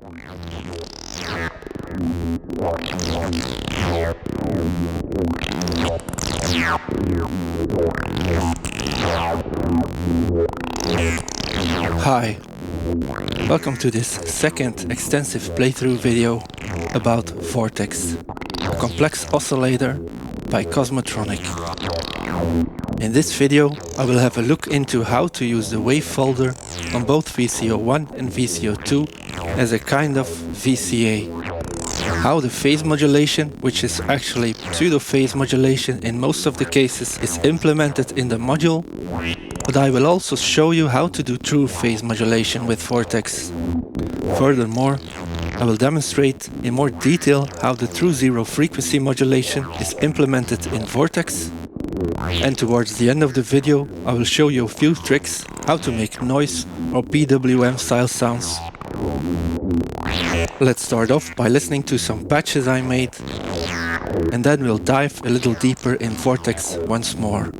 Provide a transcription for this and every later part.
Hi, welcome to this second extensive playthrough video about VORTEX, a complex oscillator by Cosmotronic. In this video I will have a look into how to use the wavefolder on both VCO1 and VCO2 as a kind of VCA. How the phase modulation, which is actually pseudo phase modulation in most of the cases, is implemented in the module, but I will also show you how to do true phase modulation with VORTEX. Furthermore, I will demonstrate in more detail how the true zero frequency modulation is implemented in VORTEX. And towards the end of the video, I will show you a few tricks how to make noise or PWM style sounds. Let's start off by listening to some patches I made, and then we'll dive a little deeper in VORTEX once more.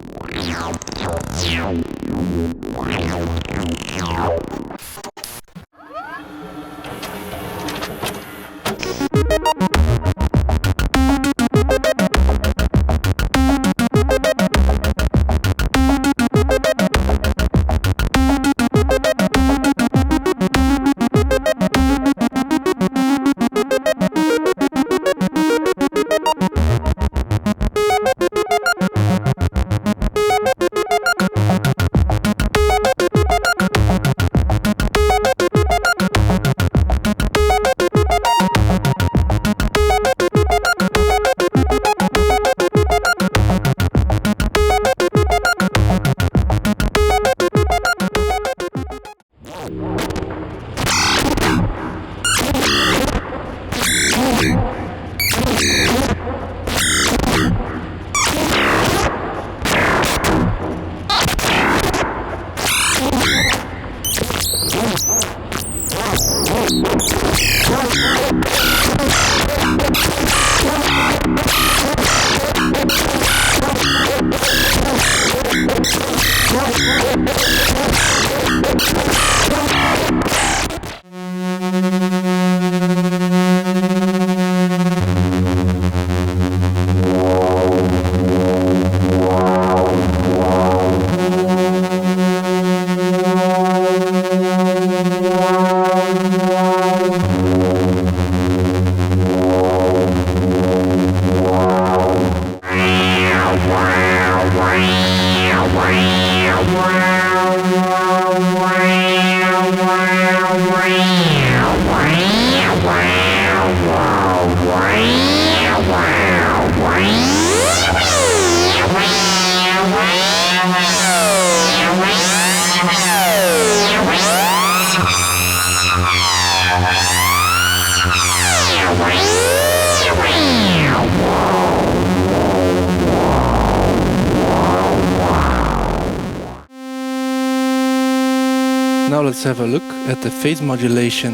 Now let's have a look at the phase modulation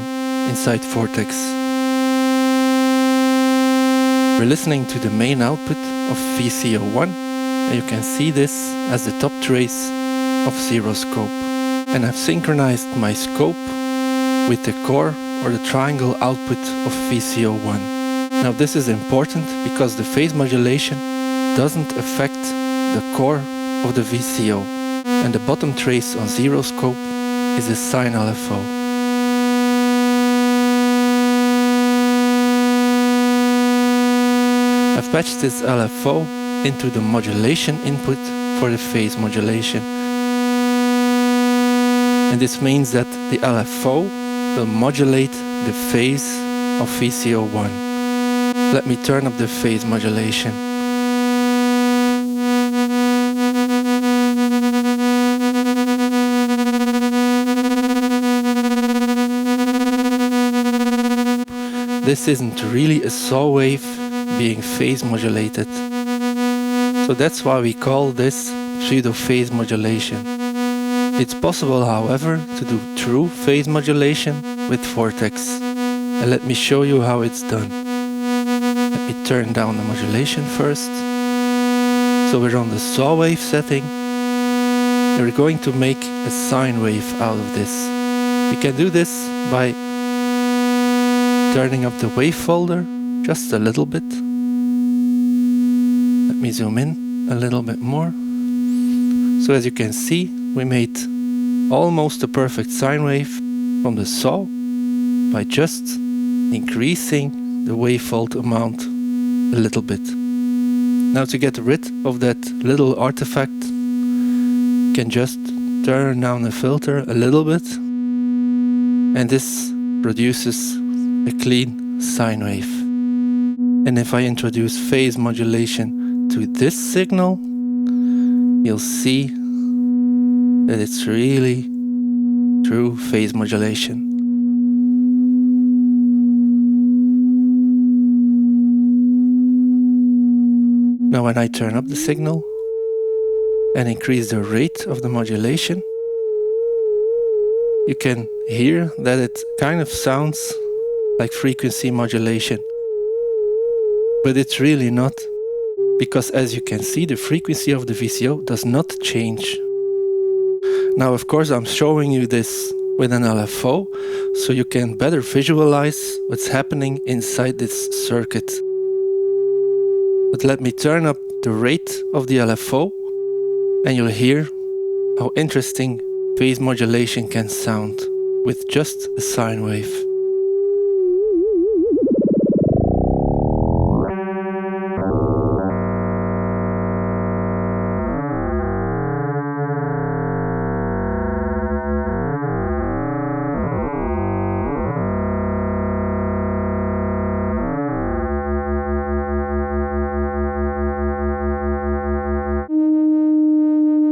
inside VORTEX. We're listening to the main output of VCO1, and you can see this as the top trace of zero scope. And I've synchronized my scope with the core or the triangle output of VCO1. Now this is important because the phase modulation doesn't affect the core of the VCO, and the bottom trace on zero scope is a sine LFO. I've patched this LFO into the modulation input for the phase modulation. And this means that the LFO will modulate the phase of VCO1. Let me turn up the phase modulation. This isn't really a saw wave being phase modulated. So that's why we call this pseudo phase modulation. It's possible, however, to do true phase modulation with VORTEX. And let me show you how it's done. Let me turn down the modulation first. So we're on the saw wave setting. And we're going to make a sine wave out of this. We can do this by turning up the wavefolder just a little bit. Let me zoom in a little bit more. So as you can see, we made almost a perfect sine wave from the saw by just increasing the wavefold amount a little bit. Now to get rid of that little artifact, you can just turn down the filter a little bit, and this produces a clean sine wave. And if I introduce phase modulation to this signal, you'll see that it's really true phase modulation. Now when I turn up the signal and increase the rate of the modulation, you can hear that it kind of sounds like frequency modulation. But it's really not, because as you can see, the frequency of the VCO does not change. Now of course I'm showing you this with an LFO, so you can better visualize what's happening inside this circuit. But let me turn up the rate of the LFO and you'll hear how interesting phase modulation can sound with just a sine wave.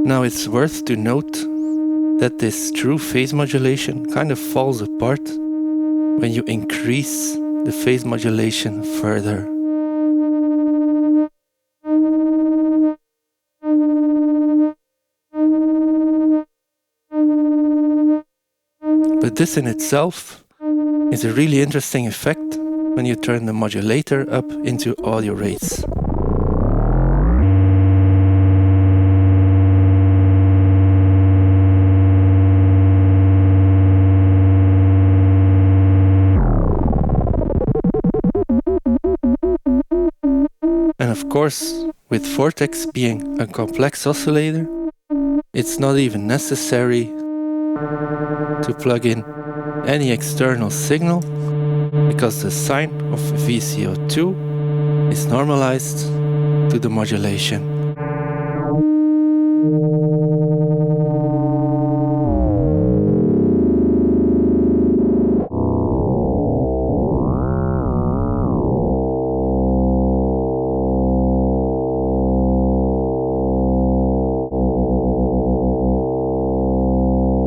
Now it's worth to note that this true phase modulation kind of falls apart when you increase the phase modulation further. But this in itself is a really interesting effect when you turn the modulator up into audio rates. And of course, with Vortex being a complex oscillator, it's not even necessary to plug in any external signal, because the sine of VCO2 is normalized to the modulation.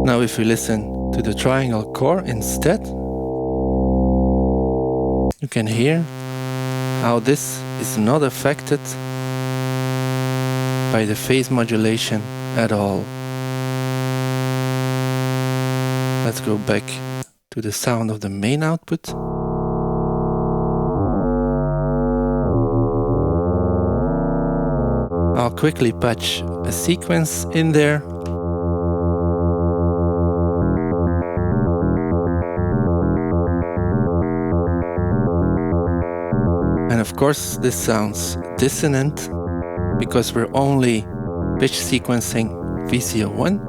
Now if we listen to the triangle core instead, you can hear how this is not affected by the phase modulation at all. Let's go back to the sound of the main output. I'll quickly patch a sequence in there. And of course this sounds dissonant because we're only pitch sequencing VCO1,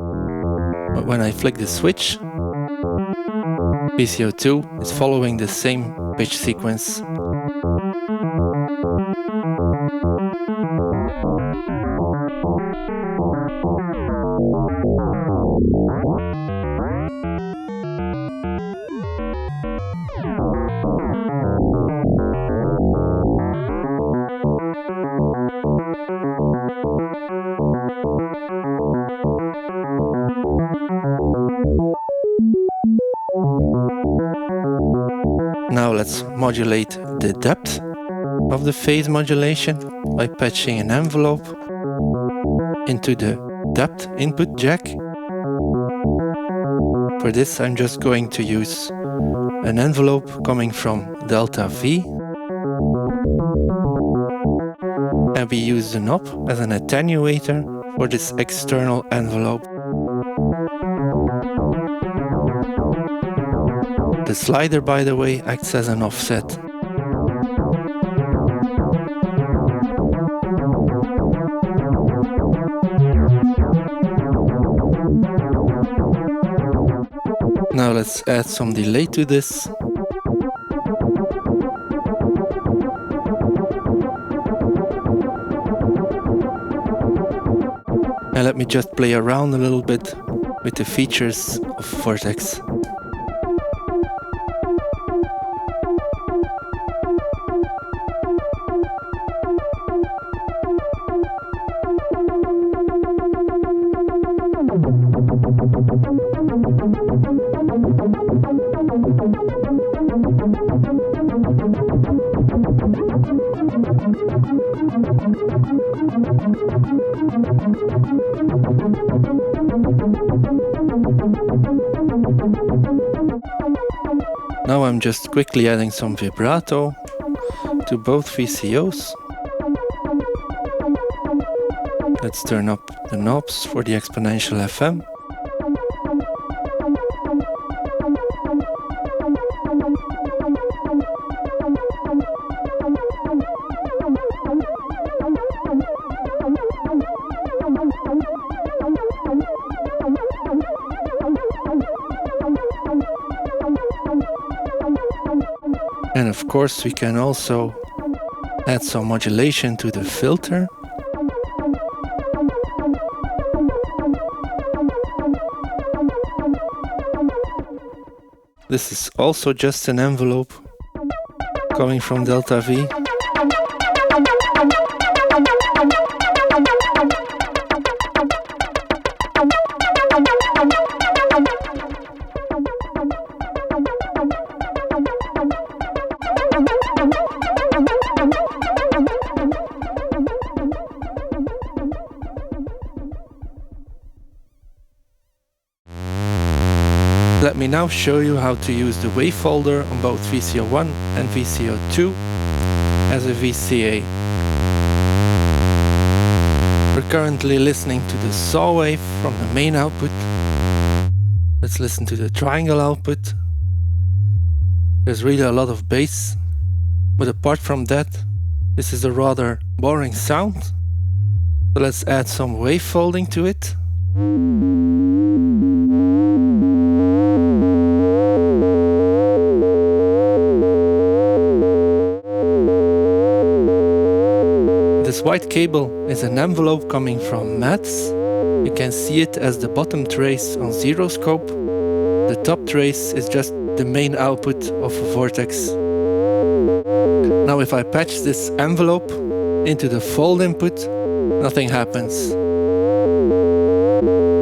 but when I flick the switch, VCO2 is following the same pitch sequence. Now let's modulate the depth of the phase modulation by patching an envelope into the depth input jack. For this I'm just going to use an envelope coming from delta V, and we use the knob as an attenuator for this external envelope. The slider, by the way, acts as an offset. Now let's add some delay to this. And let me just play around a little bit with the features of VORTEX. Now I'm just quickly adding some vibrato to both VCOs. Let's turn up the knobs for the exponential FM. And of course we can also add some modulation to the filter. This is also just an envelope coming from delta V. Let me now show you how to use the wavefolder on both VCO1 and VCO2 as a VCA. We're currently listening to the saw wave from the main output. Let's listen to the triangle output. There's really a lot of bass, but apart from that, this is a rather boring sound. So let's add some wavefolding to it. This white cable is an envelope coming from Mats. You can see it as the bottom trace on Zeroscope. The top trace is just the main output of VORTEX. Now if I patch this envelope into the fold input, nothing happens.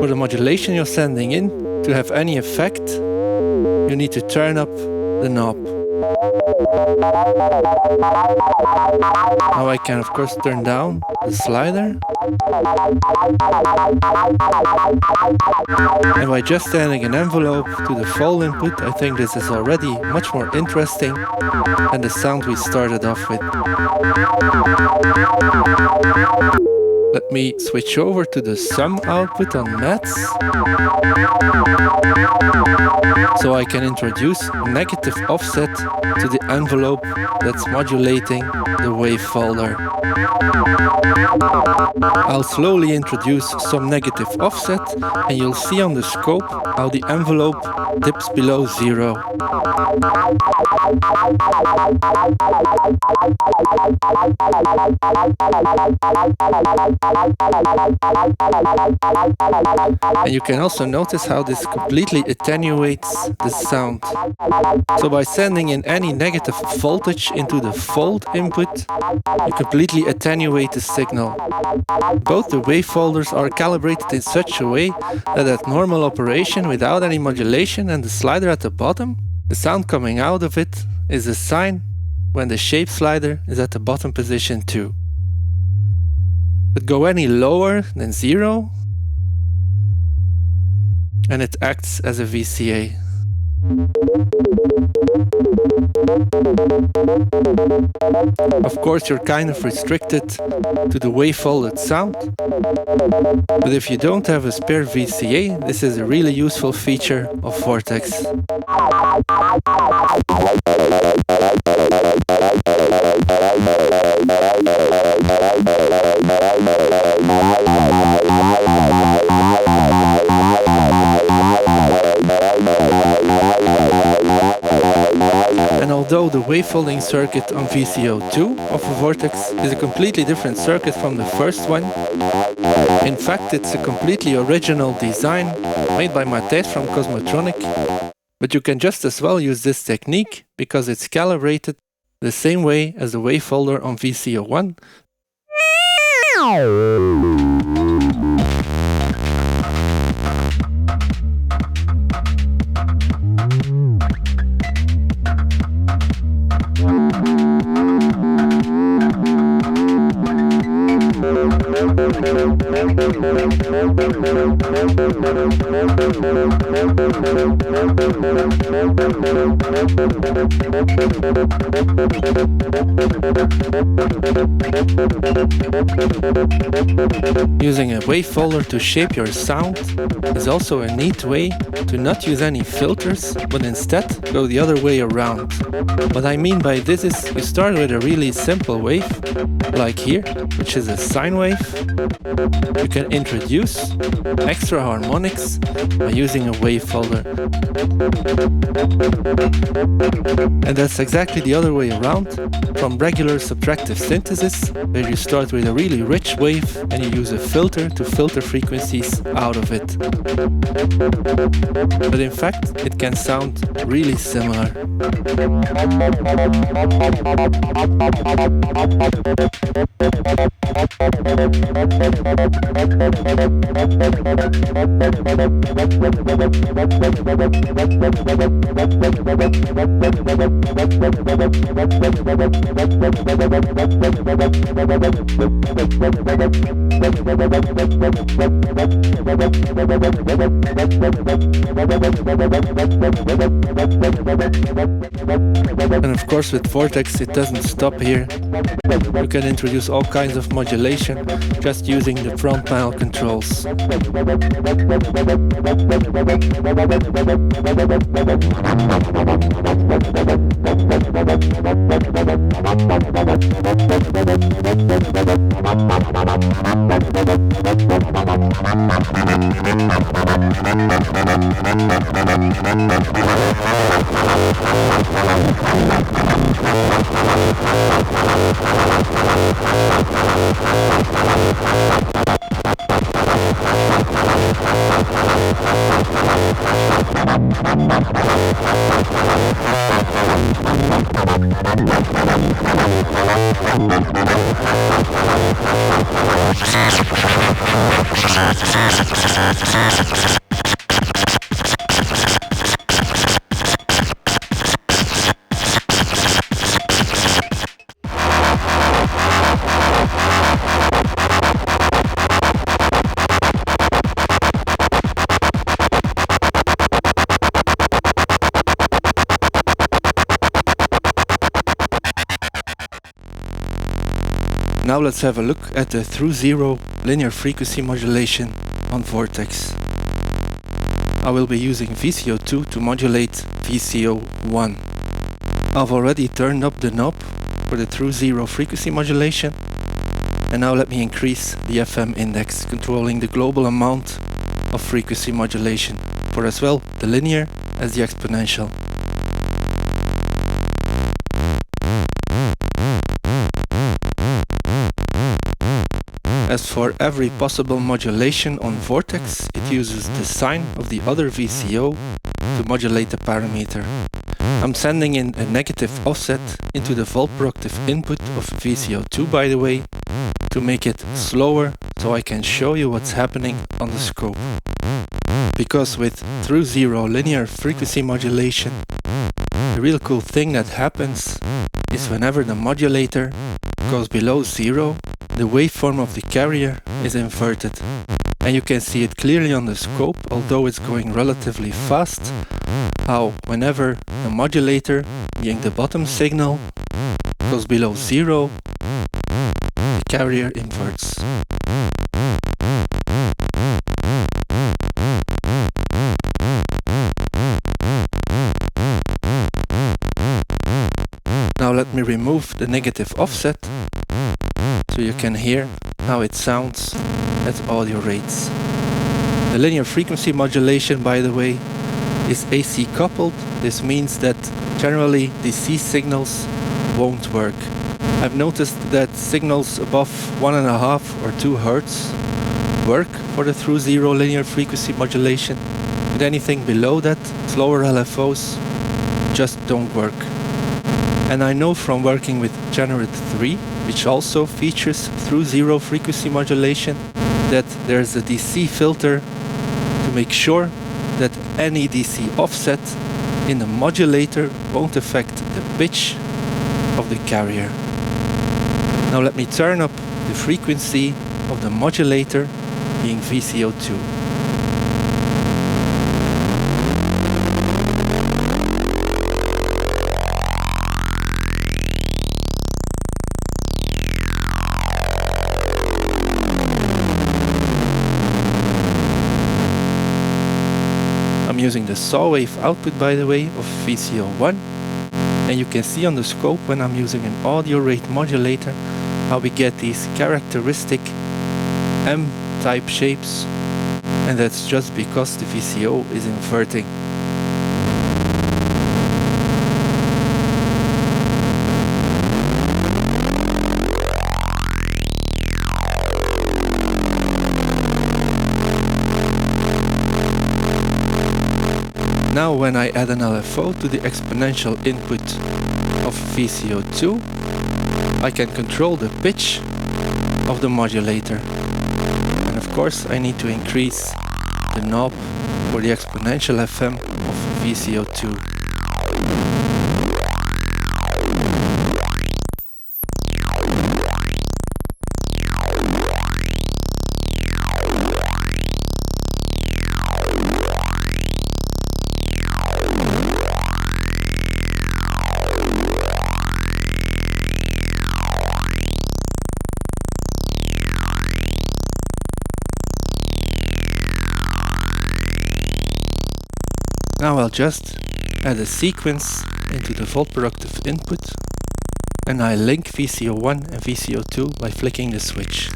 For the modulation you're sending in, to have any effect, you need to turn up the knob. Now I can of course turn down the slider. And by just adding an envelope to the fold input, I think this is already much more interesting than the sound we started off with. Let me switch over to the sum output on Mats. So I can introduce negative offset to the envelope that's modulating the wavefolder. I'll slowly introduce some negative offset and you'll see on the scope how the envelope dips below 0. And you can also notice how this completely attenuates the sound. So by sending in any negative voltage into the fold input, you completely attenuate the signal. Both the wavefolders are calibrated in such a way that at normal operation without any modulation and the slider at the bottom, the sound coming out of it is a sign when the shape slider is at the bottom position too. But go any lower than 0 and it acts as a VCA. Of course, you're kind of restricted to the wavefolded sound, but if you don't have a spare VCA, this is a really useful feature of VORTEX. And although the wavefolding circuit on VCO2 of a VORTEX is a completely different circuit from the first one, in fact it's a completely original design made by Matthijs from Cosmotronic, but you can just as well use this technique because it's calibrated the same way as the wavefolder on VCO1. Using a wavefolder to shape your sound is also a neat way to not use any filters, but instead go the other way around. What I mean by this is you start with a really simple wave, like here, which is a sine wave. You can introduce extra harmonics by using a wavefolder. And that's exactly the other way around from regular subtractive synthesis, where you start with a really rich wave and you use a filter to filter frequencies out of it. But in fact, it can sound really similar. And of course with VORTEX it doesn't stop here. You can introduce all kinds of modulation just using the front panel controls. Now let's have a look at the through-zero linear frequency modulation on VORTEX. I will be using VCO2 to modulate VCO1. I've already turned up the knob for the through-zero frequency modulation, and now let me increase the FM index, controlling the global amount of frequency modulation for as well the linear as the exponential. As for every possible modulation on VORTEX, it uses the sine of the other VCO to modulate the parameter. I'm sending in a negative offset into the volt per octave input of VCO2, by the way, to make it slower so I can show you what's happening on the scope. Because with through-zero linear frequency modulation, the real cool thing that happens is whenever the modulator goes below zero, the waveform of the carrier is inverted. And you can see it clearly on the scope, although it's going relatively fast, how whenever the modulator, being the bottom signal, goes below 0, the carrier inverts. Now let me remove the negative offset so you can hear how it sounds at audio rates. The linear frequency modulation, by the way, is AC coupled. This means that generally DC signals won't work. I've noticed that signals above 1.5 or 2 Hz work for the through zero linear frequency modulation, but anything below that, slower LFOs, just don't work. And I know from working with Generate 3, which also features through zero frequency modulation, that there's a DC filter to make sure that any DC offset in the modulator won't affect the pitch of the carrier. Now let me turn up the frequency of the modulator, being VCO2. I'm using the saw wave output, by the way, of VCO1, and you can see on the scope when I'm using an audio rate modulator how we get these characteristic M-type shapes, and that's just because the VCO is inverting. Now when I add an LFO to the exponential input of VCO2, I can control the pitch of the modulator. And of course I need to increase the knob for the exponential FM of VCO2. Now I'll just add a sequence into the volt per octave input, and I link VCO1 and VCO2 by flicking the switch.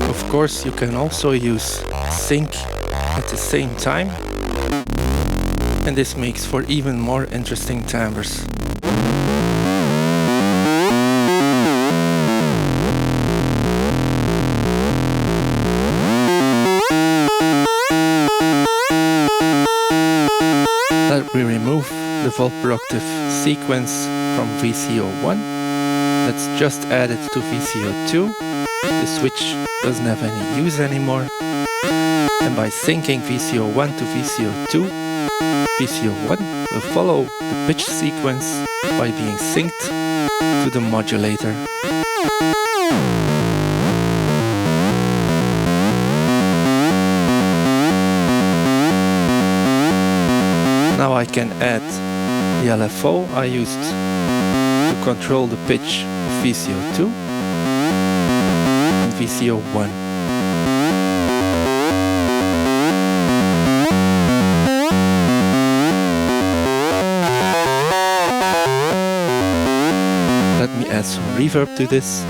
Of course, you can also use sync at the same time, and this makes for even more interesting timbres. Let me remove the volt per octave sequence from VCO1. Let's just add it to VCO2. The switch doesn't have any use anymore. And by syncing VCO1 to VCO2, VCO1 will follow the pitch sequence by being synced to the modulator. Now I can add the LFO I used to control the pitch of VCO2 and VCO1. Let me add some reverb to this.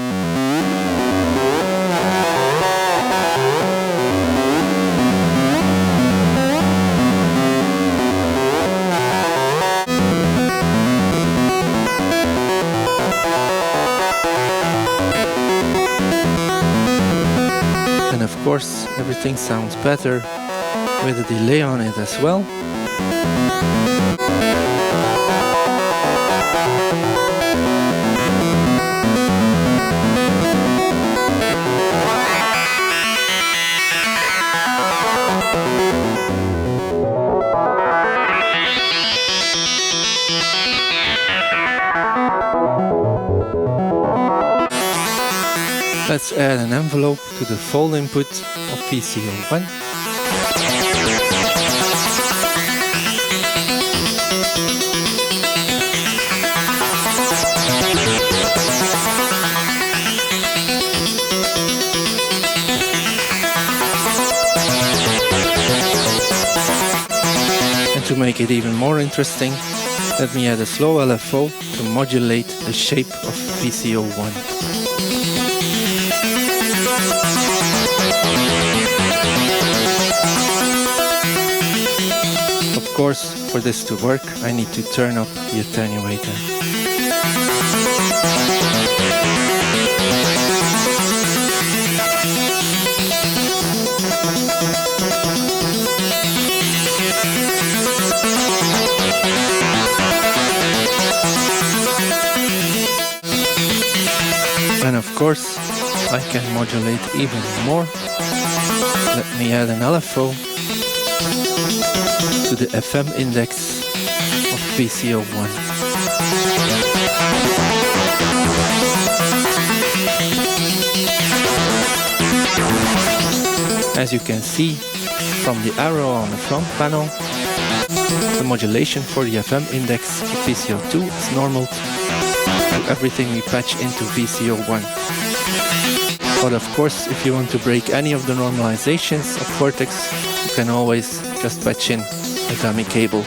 And of course, everything sounds better with a delay on it as well. Let's add an envelope to the fold input of VCO1. And to make it even more interesting, let me add a slow LFO to modulate the shape of VCO1. Of course, for this to work, I need to turn up the attenuator. And of course, I can modulate even more. Let me add an LFO to the FM index of VCO1. As you can see from the arrow on the front panel, the modulation for the FM index of VCO2 is normal to everything we patch into VCO1. But of course, if you want to break any of the normalizations of VORTEX, you can always just patch in a dummy cable.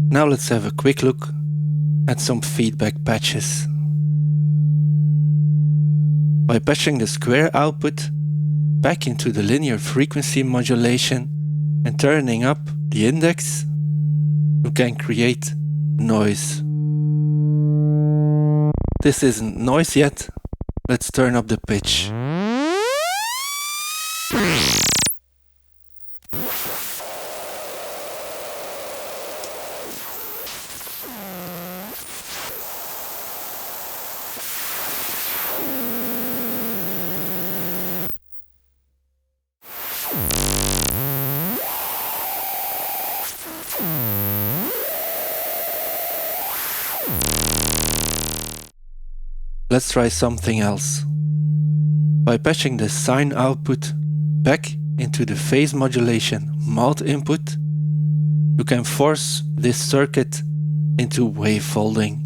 Now let's have a quick look at some feedback patches. By patching the square output back into the linear frequency modulation and turning up the index, you can create noise. This isn't noise yet. Let's turn up the pitch. Let's try something else. By patching the sine output back into the phase modulation mod input, you can force this circuit into wavefolding.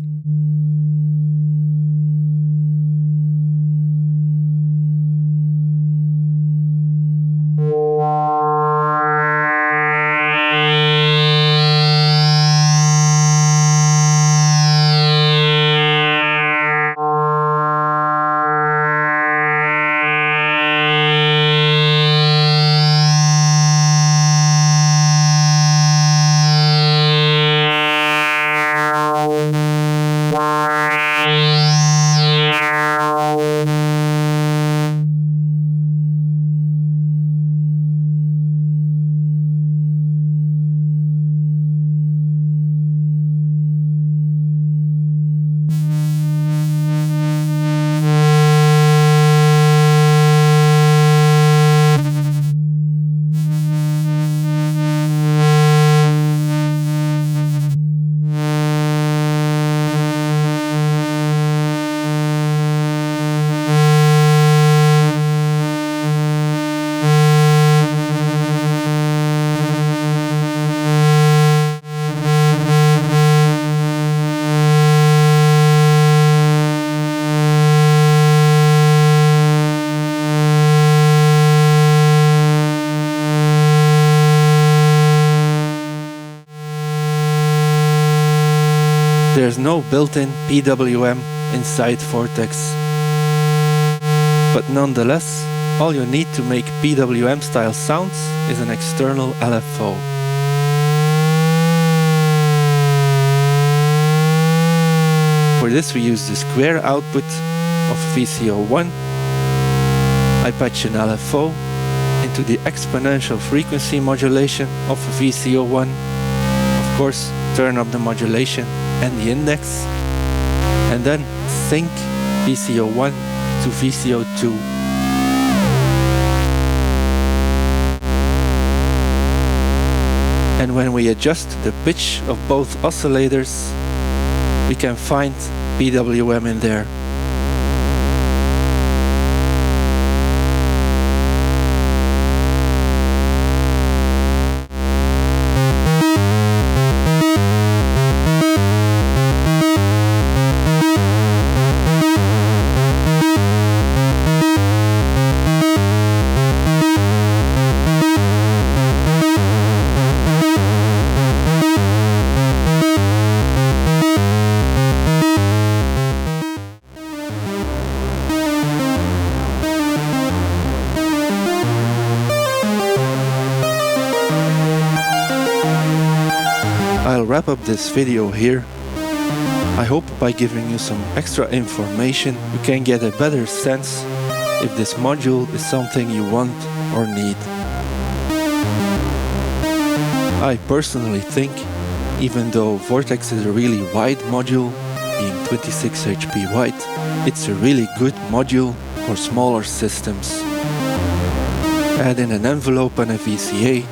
There's no built-in PWM inside VORTEX. But nonetheless, all you need to make PWM style sounds is an external LFO. For this we use the square output of VCO1. I patch an LFO into the exponential frequency modulation of VCO1. Of course, turn up the modulation and the index, and then sync VCO1 to VCO2. And when we adjust the pitch of both oscillators, we can find PWM in there. I'll wrap up this video here. I hope by giving you some extra information you can get a better sense if this module is something you want or need. I personally think, even though VORTEX is a really wide module, being 26 HP wide, it's a really good module for smaller systems. Add in an envelope and a VCA,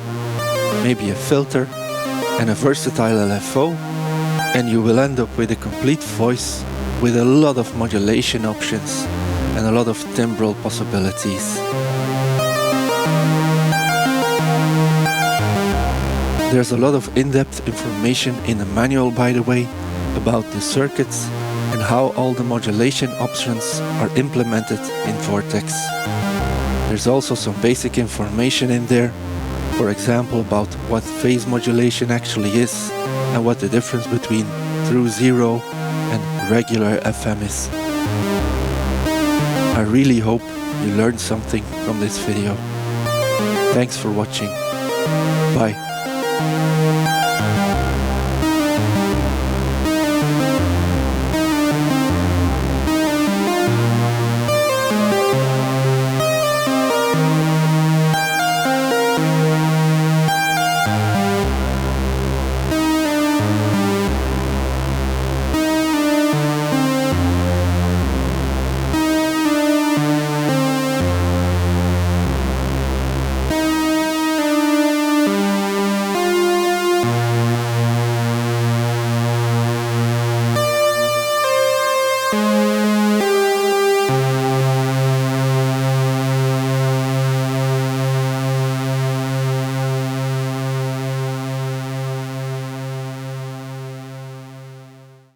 maybe a filter, and a versatile LFO, and you will end up with a complete voice with a lot of modulation options and a lot of timbral possibilities. There's a lot of in-depth information in the manual, by the way, about the circuits and how all the modulation options are implemented in VORTEX. There's also some basic information in there, for example about what phase modulation actually is and what the difference between through zero and regular FM is. I really hope you learned something from this video. Thanks for watching. Bye.